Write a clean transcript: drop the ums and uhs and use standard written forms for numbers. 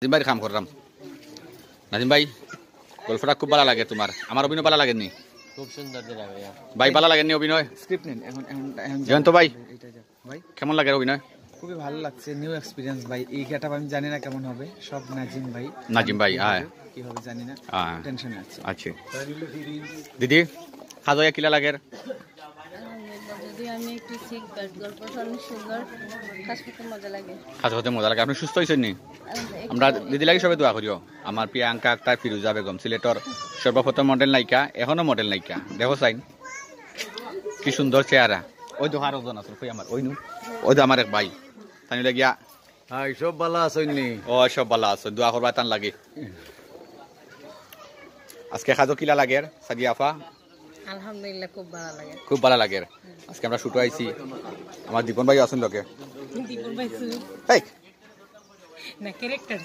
নাজিম ভাই কাম করলাম। নাজিম ভাই গল্পটা খুব ভালো লাগে তোমার, আমার অভিনয় ভালো লাগেনি? খুব সুন্দর লাগে ভাই, ভালো লাগেনি অভিনয়? স্ক্রিপ্ট নেন এখন এখন জয়ন্ত ভাই এটা যা ভাই কেমন লাগে অভিনয়? খুবই ভালো লাগছে, নিউ এক্সপিরিয়েন্স ভাই। এই গেটআপ আমি জানি না কেমন হবে, সব নাজিম ভাই। নাজিম ভাই, হ্যাঁ কি হবে জানি না, হ্যাঁ টেনশনে আছে। আচ্ছা দিদি খাজয়া কিলা লাগের? যদি আমি একটু ঠিক গল্পটা অনেক সুন্দর, কাজ করতে মজা লাগে। খাজ হতে মজা লাগে। আপনি সুস্থ হয়েছেন নি? আমরা দিদি লাগি সবাই দোয়া করিও। আমার প্রিয়াঙ্কা আক্তার ফিরোজা বেগম সিলেটর সর্বপ্রথম মডেল নায়িকা, এখনো মডেল নায়িকা। দেখো সাইন কি সুন্দর চেহারা। ওই তো হার ওজন আছে আমার, ওই নু ওই তো আমার এক ভাই তাই লাগিয়া। হ্যাঁ সব ভালো আছেননি? ও সব ভালো আছে, দোয়া করবা তান লাগে। আজকে খাজো কিলা লাগের সাদিয়া আফা? আলহামদুলিল্লাহ খুব ভালো লাগে। খুব ভালো লাগের। আজকে আমরা শুটো আইছি, আমার দীপন ভাই আছেন লোকে। দীপন ভাই এই না ক্যারেক্টার